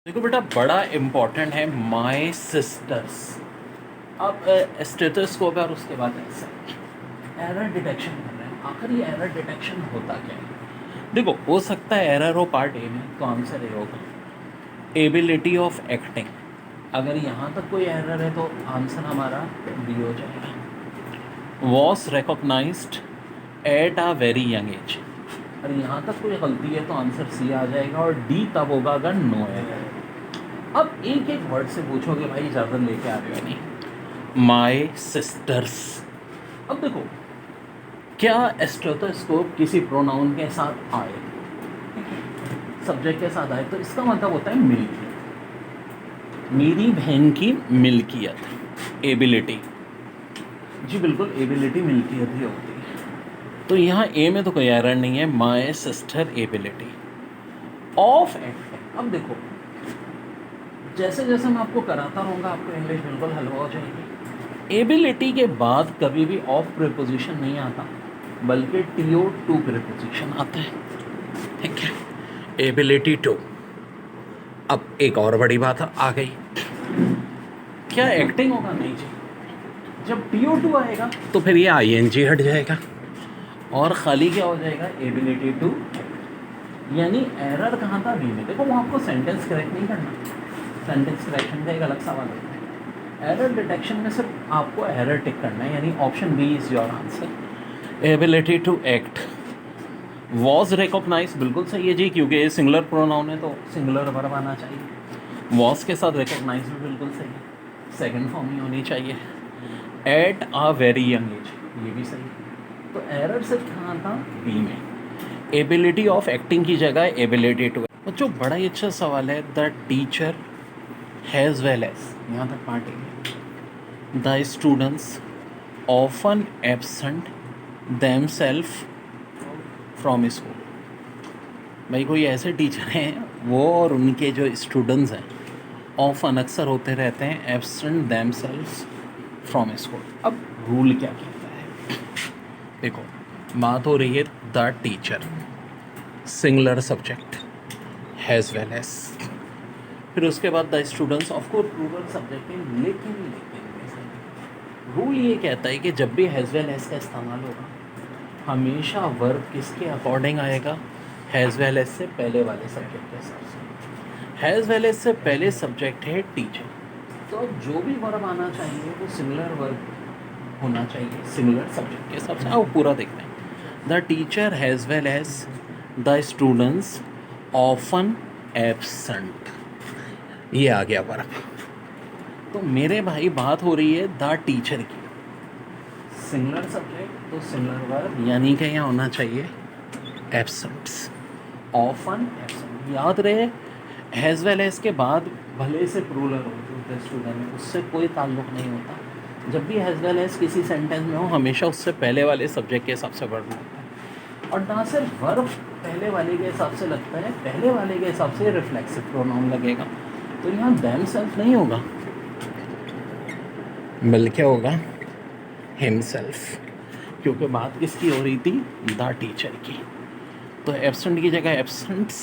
देखो बेटा, बड़ा इम्पॉर्टेंट है माई सिस्टर्स। अब स्टेथोस्कोप है और उसके बाद ऐसा एरर डिटेक्शन कर रहे हैं। आखिर ये एरर डिटेक्शन होता क्या है? देखो, हो सकता है एरर हो पार्ट ए में, तो आंसर ए होगा एबिलिटी ऑफ एक्टिंग। अगर यहाँ तक कोई एरर है तो आंसर हमारा बी हो जाएगा। Was recognized at a very young age. और यहाँ तक कोई गलती है तो आंसर सी आ जाएगा, और डी तब होगा अगर नो एरर। अब एक एक वर्ड से पूछोगे भाई इजाज़त लेके आ रहे हो नहीं। माई सिस्टर्स। अब देखो, क्या स्टेथोस्कोप किसी प्रोनाउन के साथ आए, सब्जेक्ट के साथ आए, तो इसका मतलब होता है मिल्कियत। मेरी बहन की मिल्कियत, एबिलिटी। जी बिल्कुल, एबिलिटी मिल्कियत ही होती है। तो यहाँ ए में तो कोई एरर नहीं है। My sister ability of acting. अब देखो, जैसे जैसे मैं आपको कराता रहूँगा आपको इंग्लिश बिल्कुल हलवा हो जाएगी। एबिलिटी के बाद कभी भी ऑफ प्रीपोजिशन नहीं आता, बल्कि टीओ टू प्रीपोजिशन आता है। ठीक है, एबिलिटी टू। अब एक और बड़ी बात आ गई, क्या एक्टिंग होगा? नहीं जी। जब टीओ टू आएगा तो फिर ये आईएनजी हट जाएगा और खाली क्या हो जाएगा? Ability to. यानी एरर कहाँ था? बी में। देखो, वो आपको सेंटेंस करेक्ट नहीं करना, सेंटेंस करेक्शन का एक अलग सवाल होता है। एरर डिटेक्शन में सिर्फ आपको एरर टिक करना है, यानी option B is your answer. Ability to act. Was recognize बिल्कुल सही है जी, क्योंकि ये सिंगुलर प्रोनाउन है तो सिंगुलर वर्ब आना चाहिए। वॉज के साथ रिकॉग्नाइज भी बिल्कुल सही है, सेकंड फॉर्म ही होनी चाहिए। Eight a very young as, ये भी सही है। तो एरर सिर्फ कहाँ था? बी में। एबिलिटी ऑफ एक्टिंग की जगह एबिलिटी टू। बच्चों, बड़ा ही अच्छा सवाल है। The teacher as well as, यहाँ तक पार्ट है। The students often absent them self from school. भाई, कोई ऐसे टीचर हैं वो और उनके जो स्टूडेंट्स हैं ऑफन अक्सर होते रहते हैं absent them self from school. अब रूल क्या कहता है? देखो, बात हो रही है the teacher, singular subject, as well as. फिर उसके बाद the students, of course plural subject है, लेकिन रूल ये कहता है कि जब भी हैज़ वेल एज का इस्तेमाल होगा हमेशा वर्ब किसके अकॉर्डिंग आएगा? हैज़ वेल एज से पहले वाले सब्जेक्ट के हिसाब से। हैज़ वेल एज से पहले सब्जेक्ट है टीचर, तो जो भी वर्ब आना चाहिए वो सिमिलर वर्ब होना चाहिए, सिमिलर सब्जेक्ट के हिसाब से। आओ पूरा देखते हैं। The teacher as well as the students often absent, ये आ गया वर्ब। तो मेरे भाई बात हो रही है द टीचर की, सिंगुलर सब्जेक्ट तो सिंगुलर वर्ब, यानी कि यहाँ होना चाहिए एब्सेंट्स, ऑफन एब्सेंट। याद रहे, हैज़ वेल एज के बाद भले से प्लूरल हो जो स्टूडेंट है, उससे कोई ताल्लुक नहीं होता। जब भी हैज़ वेल एज किसी सेंटेंस में हो हमेशा उससे पहले वाले सब्जेक्ट के हिसाब से वर्ब लगता है। और ना सिर्फ वर्ब पहले वाले के हिसाब से लगता है, पहले वाले के हिसाब से रिफ्लेक्सिव प्रोनाउन लगेगा। तो यहाँ दैम सेल्फ नहीं होगा, बल्कि होगा हिमसेल्फ, क्योंकि बात किसकी हो रही थी? द टीचर की। तो एब्सेंट की जगह एब्सेंट्स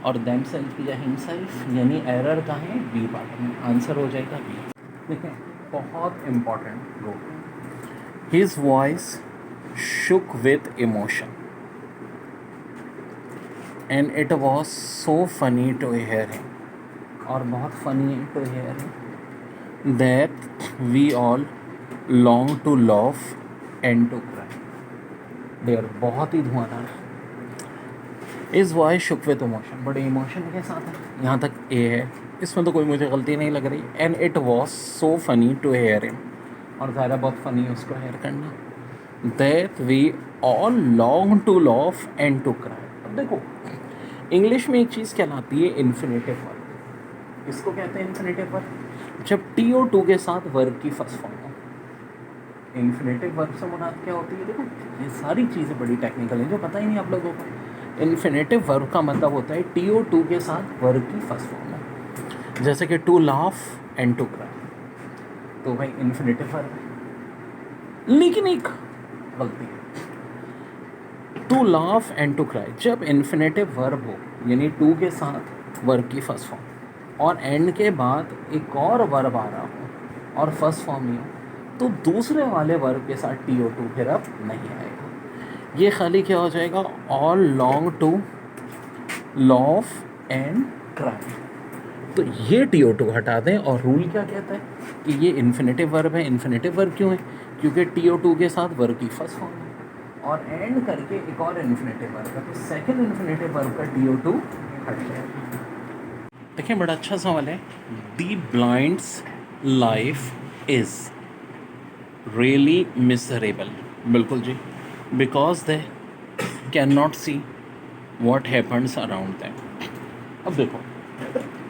और देम सेल्फ की जगह हिमसेल्फ, यानी एरर का है बी पार्ट में, आंसर हो जाएगा बी। देखें, बहुत important rule. His voice shook with emotion and it was so funny to hear him, और बहुत funny to hear him, that we all long to laugh and to cry. There, बहुत ही धुआंधार। इस वॉइस शुक विथ इमोशन, बड़े emotion के साथ है, यहाँ तक ए है, इसमें तो कोई मुझे गलती नहीं लग रही। And it was so funny to hear him, और ज़्यादा बहुत फनी है उसको हेयर करना। That we all long to laugh and to cry. अब देखो, इंग्लिश में एक चीज़ कहलाती है इन्फिनेटिव वर्ब। इसको कहते हैं इन्फिनेटिव वर्ब जब TO2 के साथ वर्ब की फर्स्ट फॉर्म हो। इन्फिनेटिव वर्ब से मुराद क्या होती है? देखो, ये सारी चीज़ें बड़ी टेक्निकल हैं जो पता ही नहीं आप लोगों को। इन्फिनेटिव वर्ब का मतलब होता है TO2 के साथ वर्ब की फर्स्ट फॉर्म हो, जैसे कि to laugh and to cry, तो भाई इन्फिनेटिव वर्ब है। लेकिन एक गलती है, to laugh and to cry जब इन्फिनेटिव वर्ब हो, यानी टू के साथ वर्ब की फर्स्ट फॉर्म, और एंड के बाद एक और वर्ब आ रहा हो और फर्स्ट फॉर्म ही हो, तो दूसरे वाले वर्ब के साथ TO2 फिर अब नहीं आएगा। ये खाली क्या हो जाएगा, all long to laugh and try. तो ये TO2 हटा दें, और रूल क्या कहता है कि ये इन्फिनेटिव वर्ब है। इन्फिनेटिव वर्ब क्यों है, क्योंकि TO2 के साथ वर्ब की फर्स्ट फॉर्म है और एंड करके एक और इन्फिनेटिव वर्ब है, तो सेकंड इन्फिनेटिव वर्ब का TO2 हट जाएगा। देखिए बड़ा अच्छा सवाल है। The blind's life is really miserable. बिल्कुल जी, because they can not see what happens around them. अब देखो,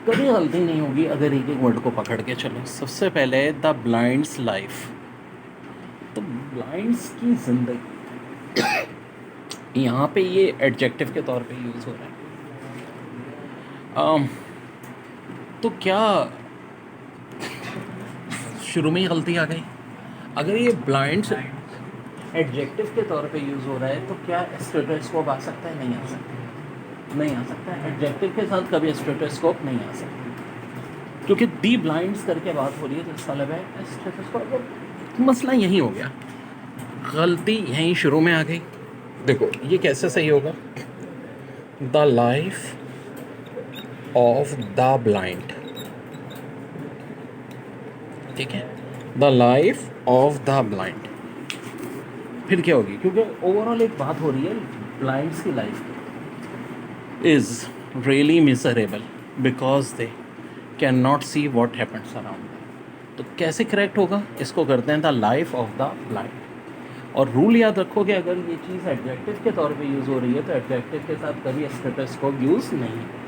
कभी गलती नहीं होगी अगर एक एक वर्ड को पकड़ के चलो। सबसे पहले द ब्लाइंड्स लाइफ, तो ब्लाइंड्स की जिंदगी, यहाँ पे ये एडजेक्टिव के तौर पे यूज़ हो रहा है। तो क्या शुरू में ही गलती आ गई? अगर ये ब्लाइंड्स एडजेक्टिव के तौर पे यूज़ हो रहा है तो क्या स्टेटोस्कोप आ सकता है? नहीं आ सकता, नहीं आ सकता। एडजेक्टिव के साथ कभी स्टेटोस्कोप नहीं आ सकता, क्योंकि दी ब्लाइंड्स करके बात हो रही है, तो इसका मतलब है स्टेटोस्कोप। मसला यही हो गया, गलती यहीं शुरू में आ गई। देखो ये कैसे सही होगा, the life of the blind, ठीक है, the life of the blind. फिर क्या होगी, क्योंकि ओवरऑल एक बात हो रही है ब्लाइंड्स की लाइफ की, is really miserable because they can not see what happens around. तो कैसे करेक्ट होगा, इसको करते हैं the life of the blind. और रूल याद रखो कि अगर ये चीज़ एडजेक्टिव के तौर पे यूज़ हो रही है तो एडजेक्टिव के साथ कभी स्टेटोस्कोप यूज़ नहीं है।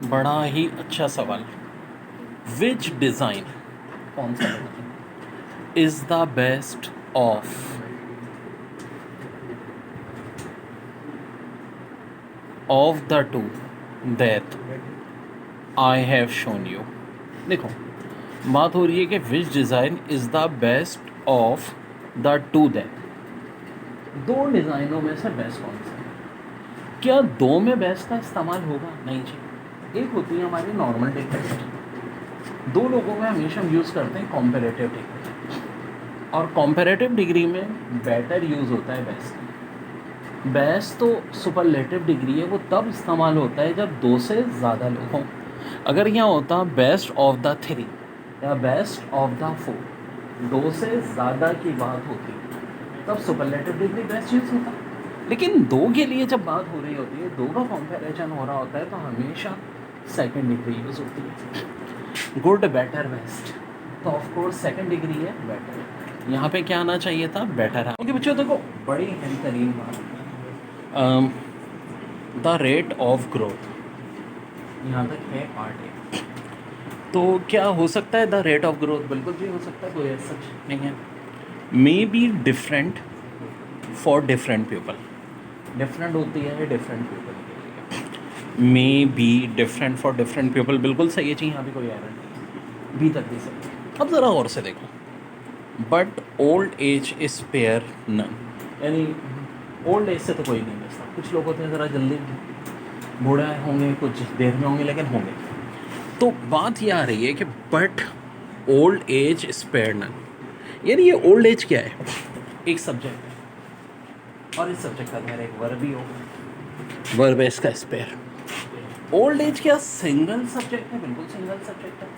बड़ा ही अच्छा सवाल, विच डिज़ाइन, कौन सा design is the best of the two that I have shown you. देखो बात हो रही है कि which design is the best of the two that, दो डिज़ाइनों में से बेस्ट कौन सा है? क्या दो में बेस्ट का इस्तेमाल होगा? नहीं जी। एक होती है हमारी नॉर्मल डिग्री, दो लोगों में हमेशा हम यूज़ करते हैं कॉम्पेरेटिव डिग्री, और कॉम्पेरेटिव डिग्री में बेटर यूज़ होता है बेस्ट। बेस्ट तो सुपरलेटिव डिग्री है, वो तब इस्तेमाल होता है जब दो से ज़्यादा लोग हों। अगर यहाँ होता बेस्ट ऑफ द थ्री या बेस्ट ऑफ द फोर, दो से ज़्यादा की बात होती तब सुपरलेटिव डिग्री बेस्ट यूज़ होता। लेकिन दो के लिए जब बात हो रही होती है, दो का कंपैरिजन हो रहा होता है, तो हमेशा सेकंड डिग्री यूज़ होती है। गुड, बेटर, बेस्ट, तो ऑफ कोर्स सेकंड डिग्री है बेटर। यहाँ पे क्या आना चाहिए था? बेटर। ओके बच्चों देखो, बड़ी बेहतरीन बात, द रेट ऑफ ग्रोथ, यहाँ तक है पार्ट है। तो क्या हो सकता है द रेट ऑफ ग्रोथ? बिल्कुल जी हो सकता है, कोई ऐसा सच नहीं है। May be different for different people, different होती है डिफरेंट पीपल के लिए। May be different for different people, बिल्कुल सही है जी, यहाँ भी कोई एरर नहीं, बी तक भी सही है। अब ज़रा और से देखो, but old age is spare none, यानी ओल्ड एज से तो कोई नहीं बचता। कुछ लोग होते हैं ज़रा जल्दी बूढ़े होंगे, कुछ देर में होंगे, लेकिन होंगे। तो बात ये आ रही है कि but old age spare none, यानी ये ओल्ड एज क्या है? एक सब्जेक्ट है, और इस सब्जेक्ट का अगर एक वर्ब भी हो, वर्ब है इसका स्पेयर। ओल्ड एज क्या सिंगल सब्जेक्ट है? बिल्कुल सिंगल सब्जेक्ट है,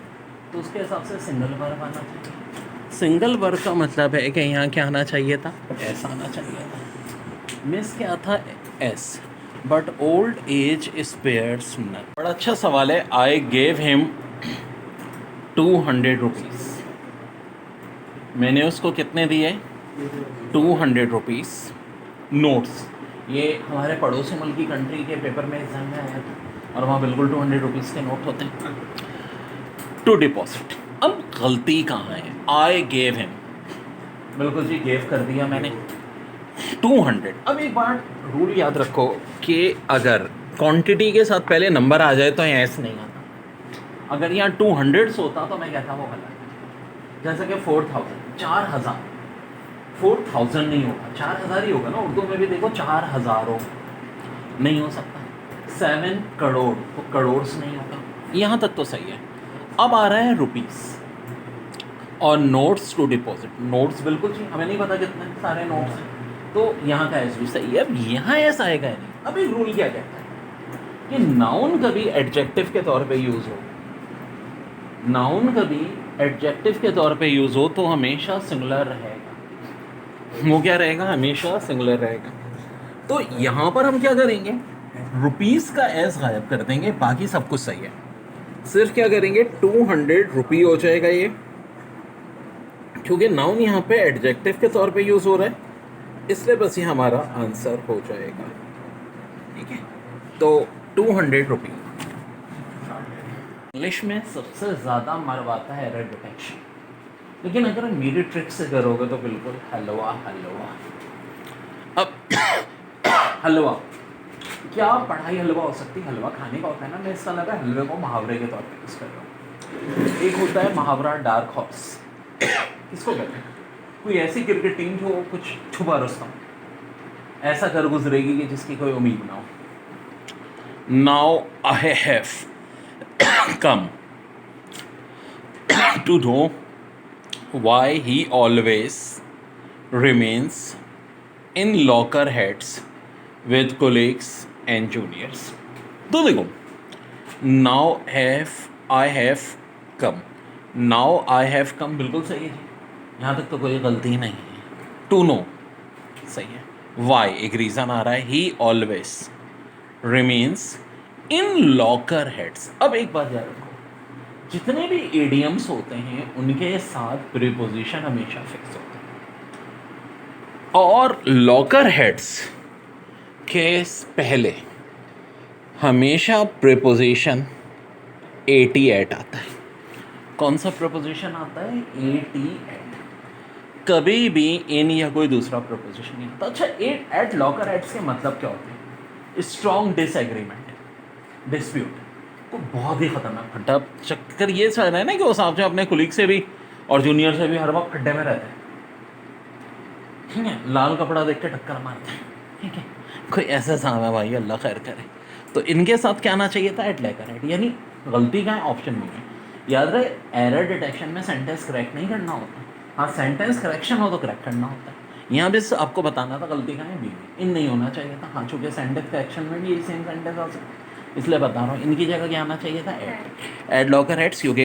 तो उसके हिसाब से सिंगल वर्ब आना चाहिए। सिंगल वर्ब का मतलब है कि यहाँ क्या आना चाहिए था? एस आना चाहिए था। मिस क्या था? S. But old age spares none. बड़ा अच्छा सवाल है। आई गेव हिम 200 रुपीज़, मैंने उसको कितने दिए? 200 रुपीज़ नोट्स। ये हमारे पड़ोसी मुल्क की कंट्री के पेपर में एग्जाम में आया था, और वहाँ बिल्कुल 200 रुपीज़ के नोट होते हैं। टू डिपॉजिट, अब गलती कहाँ है? आई गेव हिम, बिल्कुल जी गेव कर दिया मैंने 200। अब एक बात रूल याद रखो कि अगर क्वांटिटी के साथ पहले नंबर आ जाए तो यहाँ ऐसे नहीं आता। अगर यहाँ 200 होता तो मैं कहता वो गलत। जैसे कि 4000, 4000, 4000 नहीं होगा, 4000 ही होगा ना। उर्दू में भी देखो 4000 हो, नहीं हो सकता। 7 करोड़, तो करोड़ नहीं होगा। यहाँ तक तो सही है। अब आ रहा है रुपीस और नोट्स टू डिपॉजिट। नोट्स बिल्कुल जी, हमें नहीं पता कितने सारे नोट्स हैं, तो यहाँ का एस भी सही है। अब यहाँ एस आएगा नहीं। अब एक रूल क्या कहता है कि नाउन कभी एडजेक्टिव के तौर पे यूज़ हो, नाउन कभी एडजेक्टिव के तौर पे यूज़ हो तो हमेशा सिंगुलर रहेगा। वो क्या रहेगा? हमेशा सिंगुलर रहेगा। तो यहाँ पर हम क्या करेंगे, रुपीस का एस गायब कर देंगे, बाकी सब कुछ सही है। सिर्फ क्या करेंगे, 200 रुपी हो जाएगा ये, क्योंकि नाउन यहाँ पे एडजेक्टिव के तौर पे यूज़ हो रहा है, इसलिए बस ये हमारा आंसर हो जाएगा। ठीक है, तो 200 रुपी। इंग्लिश में सबसे ज़्यादा मरवाता है एरर डिटेक्शन, लेकिन अगर मेरी ट्रिक से करोगे तो बिल्कुल हलवा हलवा। अब हलवा, क्या पढ़ाई हलवा हो सकती है? हलवा खाने का होता है ना, मैं इसका लगा हलवे को मुहावरे के तौर पे यूज़ कर रहा हूँ। एक होता है मुहावरा डार्क हॉर्स, किसको कहते हैं? कोई ऐसी क्रिकेट टीम जो कुछ छुपा रुस्तम ऐसा कर गुजरेगी कि जिसकी कोई उम्मीद ना हो। Now I have come to know why he always remains in loggerheads with colleagues and juniors. तो देखो, now I have come, now I have come बिल्कुल सही है जी, यहाँ तक तो कोई गलती नहीं है। To know सही है। Why एक रीज़न आ रहा है, he always remains in locker heads. अब एक बात याद रखो, जितने भी एडियम्स होते हैं उनके साथ प्रीपोजिशन हमेशा फिक्स होता है, और लॉकर हेड्स के पहले हमेशा प्रीपोजिशन 88 आता है। कौन सा प्रीपोजिशन आता है? 88। कभी भी इन या कोई दूसरा प्रीपोजिशन नहीं आता। अच्छा, एट लॉकर हेड्स के मतलब क्या होते हैं? स्ट्रॉन्ग डिसएग्रीमेंट, डिस्प्यूट, तो बहुत ही खतरनाक खड्डा। चक्कर ये चल रहा है ना कि वो साहब जो अपने कुलीग से भी और जूनियर से भी हर वक्त खड्डे में रहते हैं, ठीक है, लाल कपड़ा देख के टक्कर मारते हैं, ठीक है, कोई ऐसा साहब है भाई, अल्लाह खैर करे। तो इनके साथ क्या आना चाहिए था? एट लेकर एट, यानी गलती का है, ऑप्शन में है। याद रहे, एरर डिटेक्शन में सेंटेंस करेक्ट नहीं करना होता, हाँ सेंटेंस करेक्शन हो तो करेक्ट करना होता है। यहाँ भी आपको बताना था गलती का है, बी में इन नहीं होना चाहिए था। हाँ, चूँकि सेंटेंस करेक्शन में भी यही सेम सेंटेंस आ सकता, इसलिए बता रहा हूँ। इनकी जगह क्या आना चाहिए था? एड लॉकर हेड्स, क्योंकि